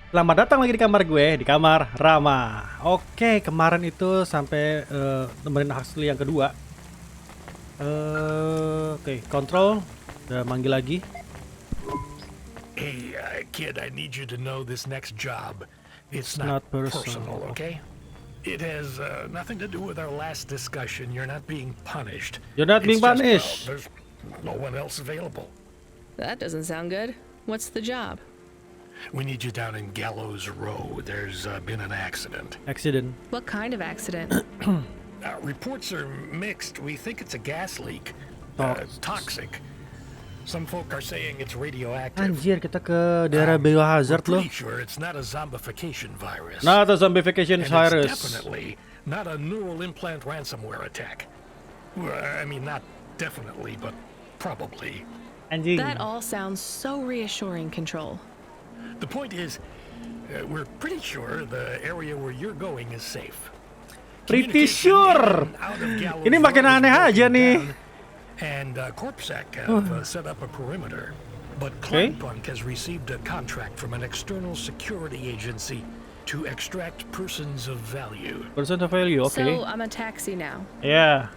Selamat datang lagi di kamar gue, di kamar Rama. Oke, kemarin itu sampai nemenin Huxley yang kedua. Oke, kontrol. Udah manggil lagi. Hey, kid, I need you to know this next job. It's Not not personal. personal, okay? It has nothing to do with our last discussion. You're not being punished. You're not being It's just, punished. there's no one else available. That doesn't sound good. What's the job? We need you down in Gallows Row. There's been an accident. Accident. What kind of accident? Reports are mixed. We think it's a gas leak. Toxic. Some folk are saying it's radioactive. Anjir, kita ke daerah biohazard We're loh. pretty sure it's not a zombification virus. Not a zombification And virus. it's definitely not a neural implant ransomware attack. Well, I mean, not definitely, but probably. Anjing. That all sounds so reassuring, Control. The point is, we're pretty sure the area where you're going is safe. Pretty sure. Ini makin aneh aja nih. And Corpsec have set up a perimeter. But Okay. Cloudpunk has received a contract from an external security agency to extract persons of value. Person of value, oke. So I'm a taxi now. Ya.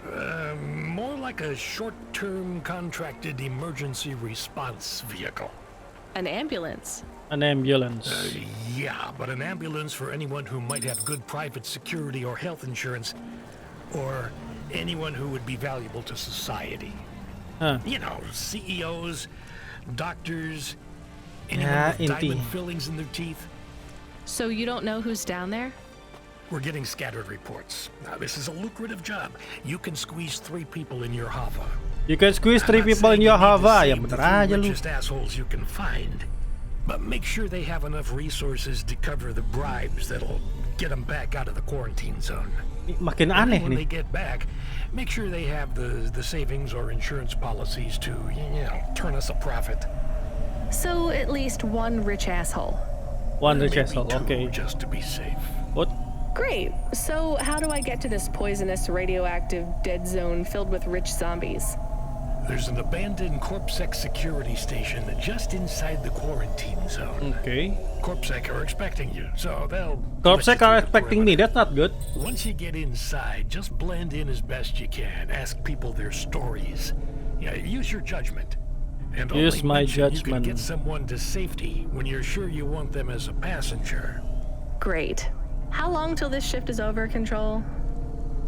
More like a short-term contracted emergency response vehicle. An ambulance. An ambulance. Yeah, but an ambulance for anyone who might have good private security or health insurance, or anyone who would be valuable to society. Huh. You know, CEOs, doctors, Ya, anyone with diamond inti. fillings in their teeth. So you don't know who's down there? We're getting scattered reports. Now, this is a lucrative job. You can squeeze 3 people in your Hava. You can squeeze 3 I'm not people in saying your you need to Hava. Ya save bener the 3 aja lu. richest assholes you can find. But make sure they have enough resources to cover the bribes that'll get them back out of the quarantine zone. Makin And aneh when they nih. get back, make sure they have the savings or insurance policies to, turn us a profit. So at least one rich asshole. One Maybe rich asshole, 2, oke. just to be safe. What? Great. So how do I get to this poisonous, radioactive, dead zone filled with rich zombies? There's an abandoned Corpsec security station just inside the quarantine zone. Oke. Corpsec are expecting you, so they'll... Corpsec let you are through the expecting me. perimeter. That's not good. Once you get inside, just blend in as best you can. Ask people their stories. Yeah, use your judgment. And Use only my mention you judgment. can get someone to safety when you're sure you want them as a passenger. Great. How long till this shift is over, Control?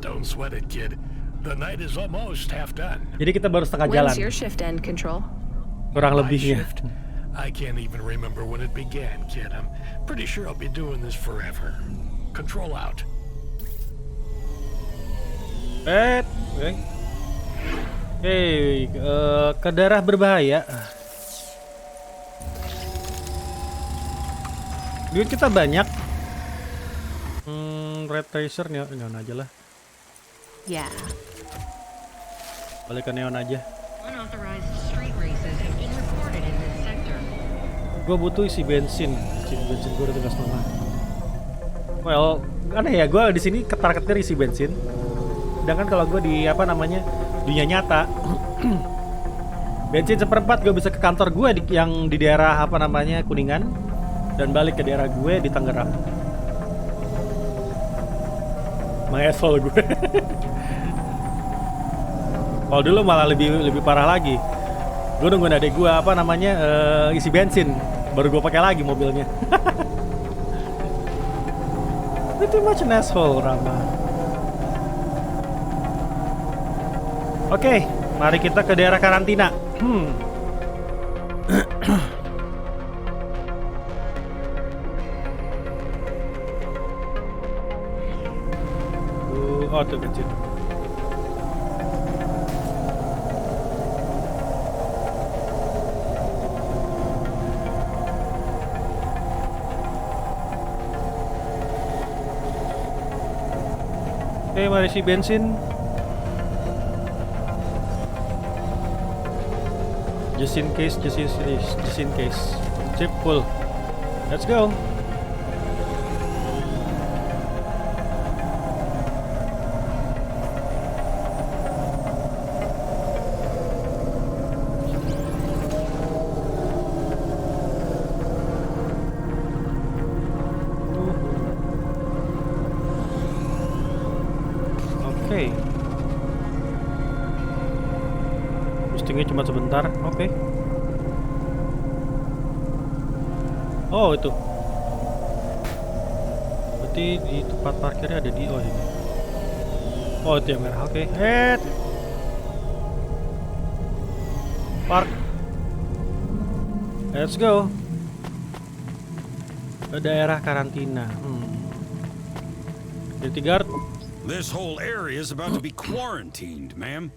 Don't sweat it, kid. The night is almost half done. Jadi kita baru setengah jalan. When's your shift end, Control? Kurang My lebihnya. shift, I can't even remember when it began, kid. I'm pretty sure I'll be doing this forever. Control out. Oke. Hey, ke daerah berbahaya. Duit kita banyak. Red Tracer nih, neon aja lah. Yeah. Balik ke neon aja. Unauthorized street races have been reported in this sector. Gue butuh isi bensin. Isi bensin gue udah tugas mama. Well, aneh ya, gue di sini ketar-ketir isi bensin. Sedangkan kalau gue di dunia nyata, bensin 1/4 gue bisa ke kantor gue yang di daerah Kuningan, dan balik ke daerah gue di Tangerang. Mengesol gue. Kalau dulu malah lebih parah lagi. Gue nungguin adek gue isi bensin, baru gue pakai lagi mobilnya. Pretty much an asshole, Rama. Oke, mari kita ke daerah karantina. Oh, tuh bensin. Oke, mari isi bensin. Just in case. Sip full. Let's go. Crossingnya cuma sebentar. Oke. Oh itu. Berarti di tempat parkirnya ada di ini. Oh itu yang merah. Oke. Park. Let's go. Ke daerah karantina. Security guard. This whole area is about to be quarantined, ma'am.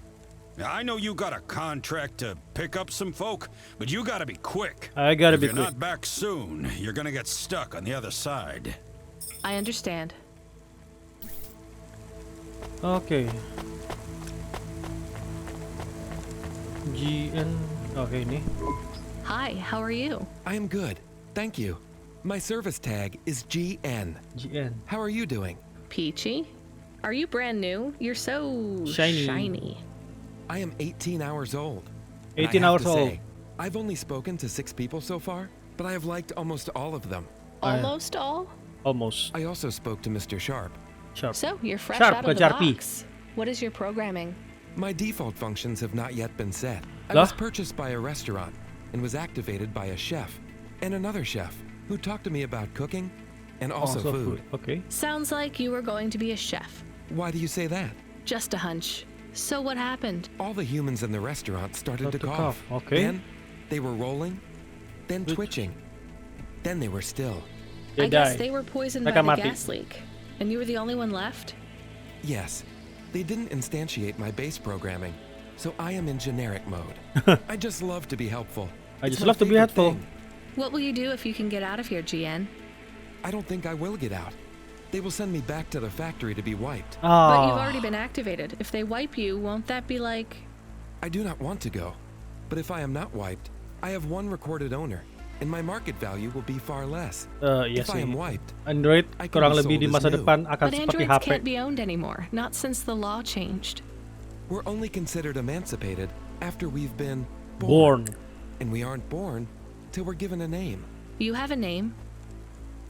Now, I know you got a contract to pick up some folk, but you gotta be quick. I gotta be If quick. you're not back soon, you're gonna get stuck on the other side. I understand. Oke. GN. Oke ini. Hi, how are you? I am good, thank you. My service tag is GN. GN. How are you doing? Peachy? Are you brand new? You're so Shiny. I am 18 hours old. And 18 I have hours to old. say, I've only spoken to 6 people so far, but I have liked almost all of them. Almost all? Almost. I also spoke to Mr. Sharp. Sharp. So, you're fresh Sharp, out of the Sharpie. box. What is your programming? My default functions have not yet been set. I Lah? was purchased by a restaurant and was activated by a chef and another chef who talked to me about cooking and also food. Oke. Sounds like you were going to be a chef. Why do you say that? Just a hunch. So what happened? All the humans in the restaurant started to cough. Okay. Then they were rolling, then twitching, then they were still. They I guess die. they were poisoned Mereka by the mati. gas leak. And you were the only one left? Yes, they didn't instantiate my base programming, so I am in generic mode. I just love to be helpful. I It's just my love to be favorite helpful. thing. What will you do if you can get out of here, GN? I don't think I will get out. They will send me back to the factory to be wiped. But you've Ah. already been activated. If they wipe you, won't that be like... I do not want to go, but if I am not wiped, I have one recorded owner, and my market value will be far less. Iya If I sih. am wiped, Android I can kurang be lebih sold di as masa new. depan akan But seperti androids HP. can't be owned anymore, not since the law changed. we're only considered emancipated after we've been Born. and we aren't born till we're given a name. You have a name.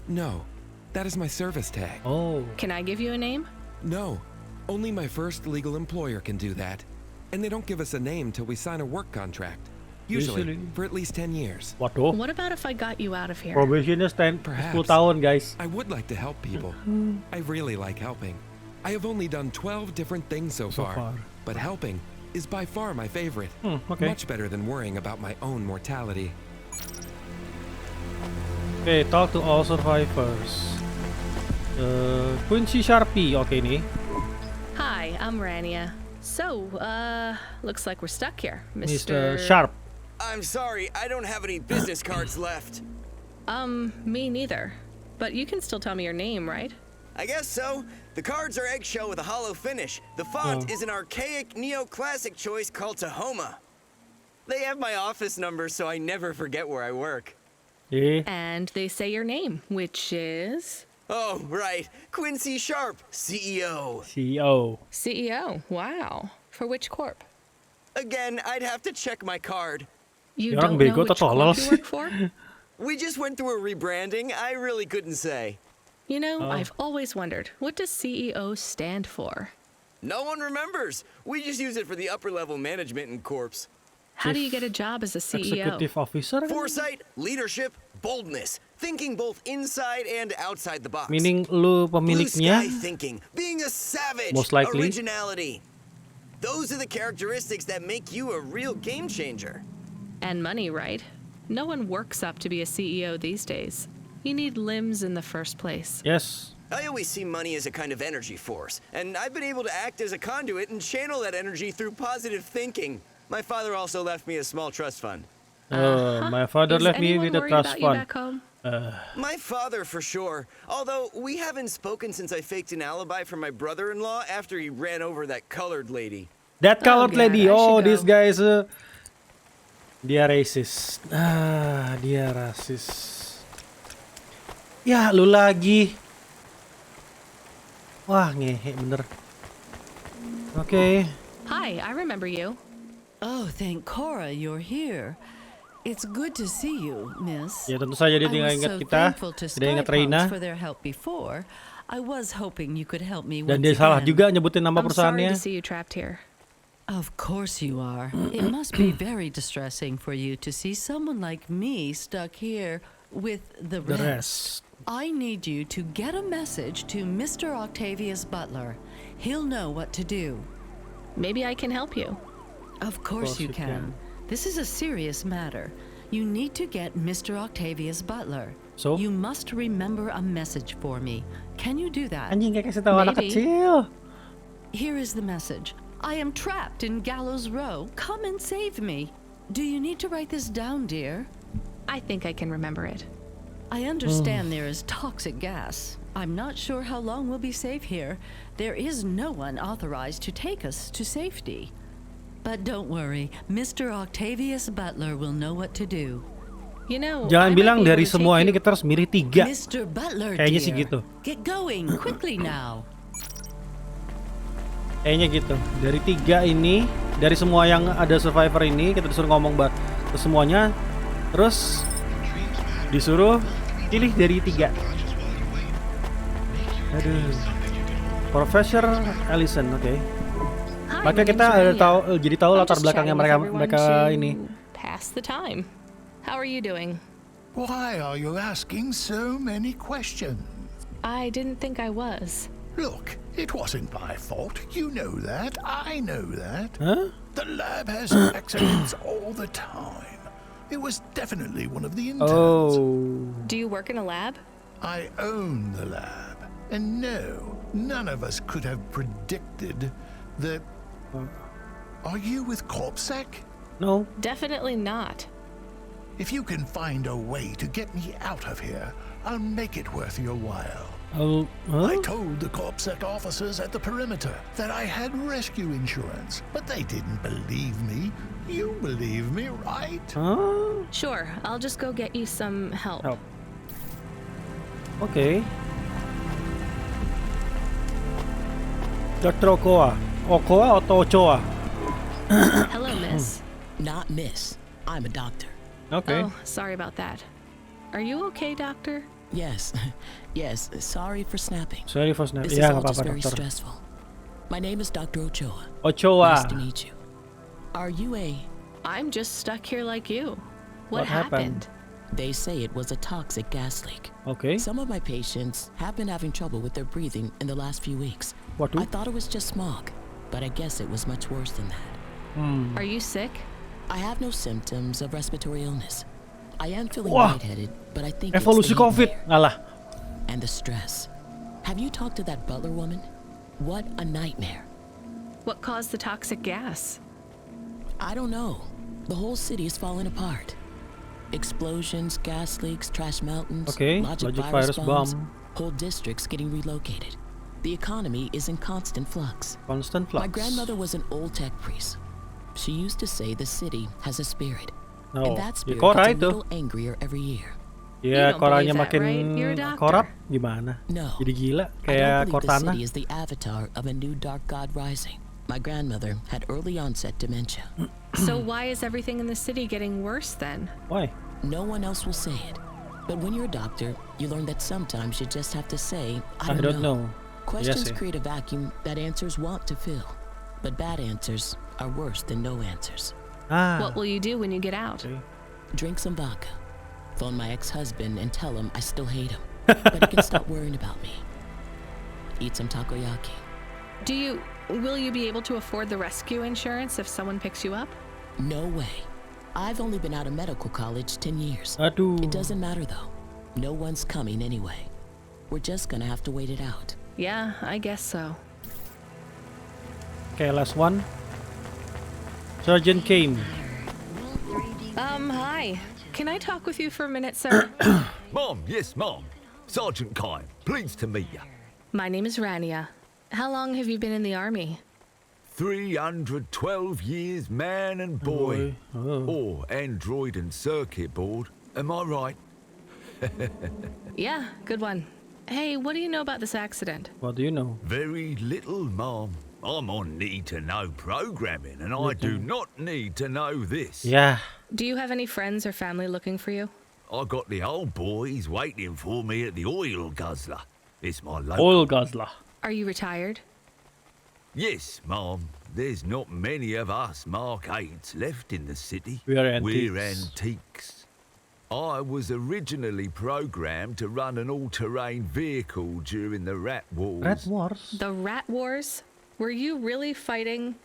No, that is my service tag. Oh. Can I give you a name? No, only my first legal employer can do that. And they don't give us a name till we sign a work contract. Usually, Usually. for at least 10 years. Waduh. What about if I got you out of here? Probationnya 10 Perhaps. 10 tahun, guys. I would like to help people. I really like helping. I have only done 12 different things so So far, far. but helping is by far my favorite. Okay. Much better than worrying about my own mortality. Oke, talk to all survivors. Kunci Sharpie. Oke nih. Hi, I'm Rania. So, looks like we're stuck here, Mr. Sharp. I'm sorry, I don't have any business cards left. Me neither. But you can still tell me your name, right? I guess so. The cards are eggshell with a hollow finish. The font Oh. is an archaic neoclassic choice called Tahoma. They have my office number so I never forget where I work. And they say your name, which is... Oh, right. Quincy Sharp, CEO. CEO. CEO. Wow. For which corp? Again, I'd have to check my card. You Orang don't know bego which atau corp tolol you sih? work for? We just went through a rebranding. I really couldn't say. You know, Oh. I've always wondered, what does CEO stand for? No one remembers. We just use it for the upper level management in corps. How do you get a job as a E CEO? Executive Officer kan? Foresight, leadership, boldness. Thinking both inside and outside the box. Meaning lu Blue pemiliknya. sky thinking, being a savage, Most likely. originality. Those are the characteristics that make you a real game changer. And money, right? No one works up to be a CEO these days. You need limbs in the first place. Yes. I always see money as a kind of energy force, and I've been able to act as a conduit and channel that energy through positive thinking. My father also left me a small trust fund. My father Is left me anyone with a worried trust about you fund. back home? My father, for sure. Although we haven't spoken since I faked an alibi for my brother-in-law after he ran over that colored lady. That colored God, lady. I Oh, should this go. guy is dia racist. Dia rasis. Ya, lu lagi. Wah, ngehe bener. Oke. Hi, I remember you. Oh, thank Cora you're here. It's good to see you, miss. Ya tentu saja dia I tinggal was ingat so kita. thankful to Dia ingat Cloudpunk Reina. for their help before. I was hoping you could help me Dan once dia salah again. juga nyebutin nama I'm sorry perusahaannya. to see you trapped here. Of course you are. It must be very distressing for you to see someone like me stuck here with the The rest. rest. I need you to get a message to Mr. Octavius Butler. He'll know what to do. Maybe I can help you. Of course you can. This is a serious matter. You need to get Mr. Octavius Butler. So? You must remember a message for me. Can you do that? Anjing kayak kasih tahu anak Maybe. kecil. Here is the message. I am trapped in Gallows Row. Come and save me. Do you need to write this down, dear? I think I can remember it. I understand there is toxic gas. I'm not sure how long we'll be safe here. There is no one authorized to take us to safety. But don't worry, Mr. Octavius Butler will know what to do. You know, Jangan I might bilang be able dari to semua take ini you- kita harus milih 3. Mr. Butler, Kayaknya dear. sih gitu. Get going, quickly now. Kayaknya gitu. Dari 3 ini, dari semua yang ada survivor ini, kita disuruh ngomong ke semuanya. Terus disuruh pilih dari 3. Aduh. Profesor Allison, oke. Hi, Maka my name's kita Rania. jadi tahu I'm latar just belakangnya chatting with everyone mereka to ini. pass the time. How are you doing? Why are you asking so many questions? I didn't think I was. Look, it wasn't my fault. You know that. I know that. Hah? The lab has accidents all the time. It was definitely one of the interns. Oh. Do you work in a lab? I own the lab. And no, none of us could have predicted that... Are you with CorpSec? No. Definitely not. If you can find a way to get me out of here, I'll make it worth your while. Oh, I huh? told the CorpSec officers at the perimeter that I had rescue insurance, but they didn't believe me. You believe me, right? Huh? Sure, I'll just go get you some help. Help. Oke. Dr. Okoa. Okoa atau Ochoa? Hello, miss. Not miss. I'm a doctor. Oke. Oh, sorry about that. Are you okay, doctor? Yes. Yes. Sorry for snapping. Sorry for snap. This is Ya, all nggak just apa-apa, very dokter. stressful. My name is Dr. Ochoa. Ochoa. Nice to meet you. Are you a... I'm just stuck here like you. What happened? They say it was a toxic gas leak. Oke. Some of my patients have been having trouble with their breathing in the last few weeks. Waduh. I thought it was just smog, but I guess it was much worse than that. Are you sick? I have no symptoms of respiratory illness. I am feeling Wah. lightheaded, but I think Evolusi it's the COVID. heat Alah. and the stress. Have you talked to that butler woman? What a nightmare. What caused the toxic gas? I don't know. The whole city is falling apart. Explosions, gas leaks, trash mountains, Okay, logic logic virus virus bombs, bomb. whole districts getting relocated. The economy is in constant flux. Constant flux. My grandmother was an old tech priest. She used to say the city has a spirit. Oh, And that ya spirit Cora gets a itu. little angrier every year. You Ya don't Koranya believe that, makin right? You're a doctor. korup gimana? No. Jadi gila I kayak don't believe the Cortana. city is the avatar of a new dark god rising. My grandmother had early onset dementia. So why is everything in the city getting worse then? Why? No one else will say it. But when you're a doctor, you learn that sometimes you just have to say, I I don't know. Questions Yes, eh. create a vacuum that answers want to fill. But bad answers are worse than no answers. Ah. What will you do when you get out? Okay. Drink some vodka. Phone my ex-husband and tell him I still hate him. But he can stop worrying about me. Eat some takoyaki. Will you be able to afford the rescue insurance if someone picks you up? No way. I've only been out of medical college 10 years. Aduh. It doesn't matter though. No one's coming anyway. We're just gonna have to wait it out. Yeah, I guess so. Okay, last one. Sergeant came. Hi. Can I talk with you for a minute, sir? Mom, yes, Mom. Sergeant Kime, pleased to meet you. My name is Rania. How long have you been in the army? 312 years, man and boy. Oh. Or android and circuit board. Am I right? Yeah, good one. Hey, what do you know about this accident? What do you know? Very little, Mom. I'm on need-to-know programming, and I do not need to know this. Yeah. Do you have any friends or family looking for you? I got the old boys waiting for me at the oil guzzler. It's my local... Oil guzzler. Are you retired? Yes, Mom. There's not many of us Mark 8s left in the city. We're We're antiques. antiques. I was originally programmed to run an all-terrain vehicle during the Rat Wars. Red Wars. The Rat Wars? Were you really fighting?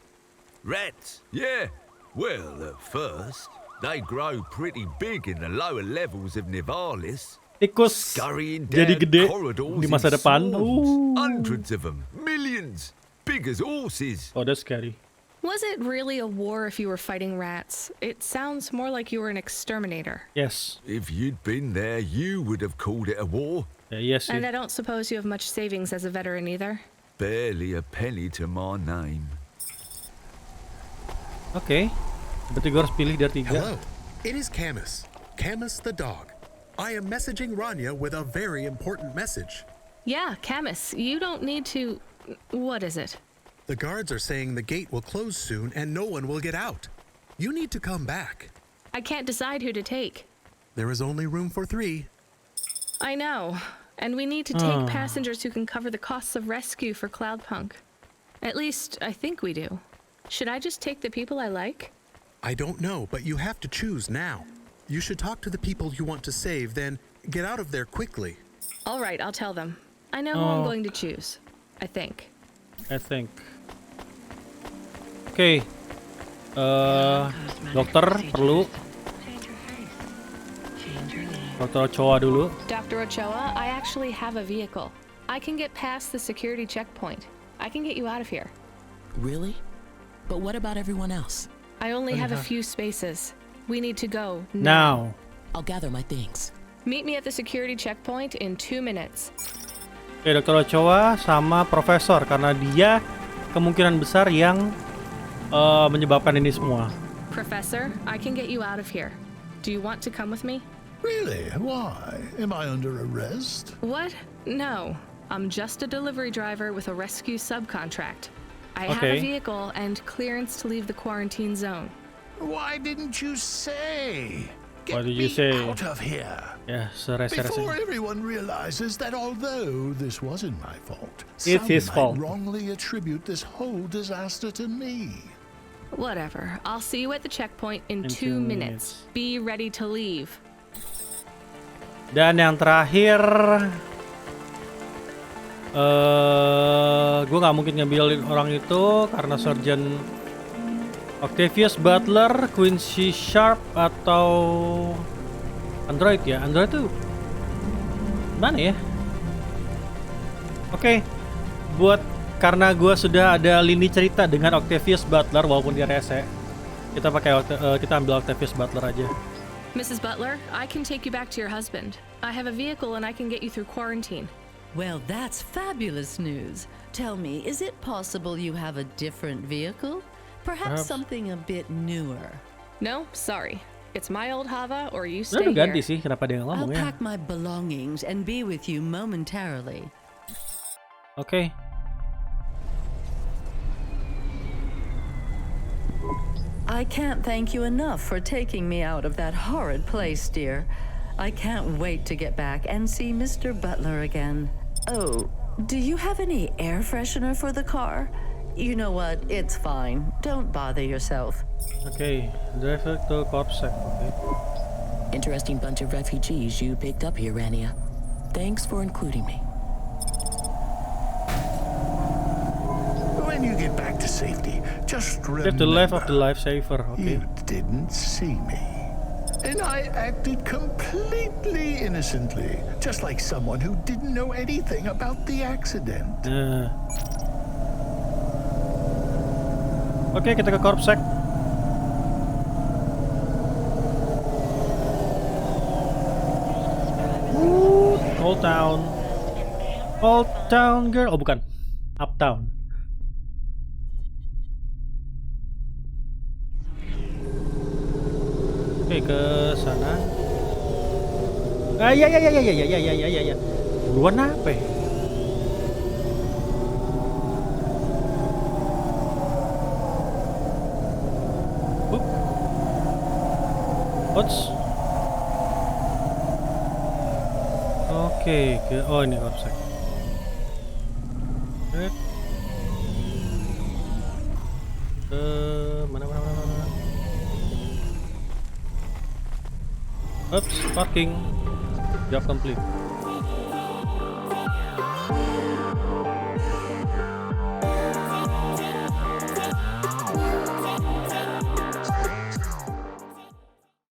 Rats? Yeah. Well, at first, they grow pretty big in the lower levels of Nivalis. Tikus Scurrying jadi down gede corridors di masa in depan. swarms. Hundreds of them. Millions. Big as horses. Oh, that's scary. Was it really a war if you were fighting rats? It sounds more like you were an exterminator. Yes. If you'd been there, you would have called it a war. Yes sih. And I don't suppose you have much savings as a veteran either. Barely a penny to my name. Oke. Berarti gue harus pilih dari 3. Hello, it is Camus. Camus the dog. I am messaging Rania with a very important message. Yeah, Camus, you don't need to... What is it? The guards are saying the gate will close soon and no one will get out. You need to come back. I can't decide who to take. There is only room for 3. I know. And we need to take passengers who can cover the costs of rescue for Cloudpunk. At least, I think we do. Should I just take the people I like? I don't know, but you have to choose now. You should talk to the people you want to save, then get out of there quickly. All right, I'll tell them. I know who I'm going to choose. I think. Oke. Dokter perlu. Dokter Ochoa dulu. Dr. Ochoa, I actually have a vehicle. I can get past the security checkpoint. I can get you out of here. Really? But what about everyone else? I only have a few spaces. We need to go Now. I'll gather my things. Meet me at the security checkpoint in 2 minutes. Oke, Dokter Ochoa sama Profesor karena dia kemungkinan besar yang menyebabkan ini semua. Professor, I can get you out of here. Do you want to come with me? Really? Why? Am I under arrest? What? No. I'm just a delivery driver with a rescue subcontract. I have Okay. a vehicle and clearance to leave the quarantine zone. Why didn't you say? Why Get did you me say? out of here. Ya, serese-rese. Before everyone realizes that although this wasn't my fault, It's his some fault. might wrongly attribute this whole disaster to me. Whatever. I'll see you at the checkpoint in 2 2 minutes. Be ready to leave. Dan yang terakhir, gue nggak mungkin ngambil orang itu karena Sergeant Octavius Butler, Quincy Sharp atau Android ya. Android tuh mana ya? Oke, buat karena gue sudah ada lini cerita dengan Octavius Butler walaupun dia rese, kita ambil Octavius Butler aja. Mrs. Butler, I can take you back to your husband. I have a vehicle and I can get you through quarantine. Well, that's fabulous news. Tell me, is it possible you have a different vehicle? Perhaps something a bit newer. No, sorry. It's my old Hava or you stay Udah ganti here. sih, kenapa dia I'll ngomong ya? pack my belongings and be with you momentarily. Oke. I can't thank you enough for taking me out of that horrid place, dear. I can't wait to get back and see Mr. Butler again. Oh, do you have any air freshener for the car? You know what? It's fine. Don't bother yourself. Oke, drive to Corpsec. Oke. Interesting bunch of refugees you picked up here, Rania. Thanks for including me. When you get back to safety, just You remember have the life of the lifesaver. Oke. you didn't see me. And I acted completely innocently, just like someone who didn't know anything about the accident. Oke, kita ke Corpsec. Old Town. Old Town Girl. Oh, bukan. Uptown. Oke, ke sana. Ya. Buruan apa? Ots. Oke, oh ini Corpsec. Mana. Oops, parking. Job complete.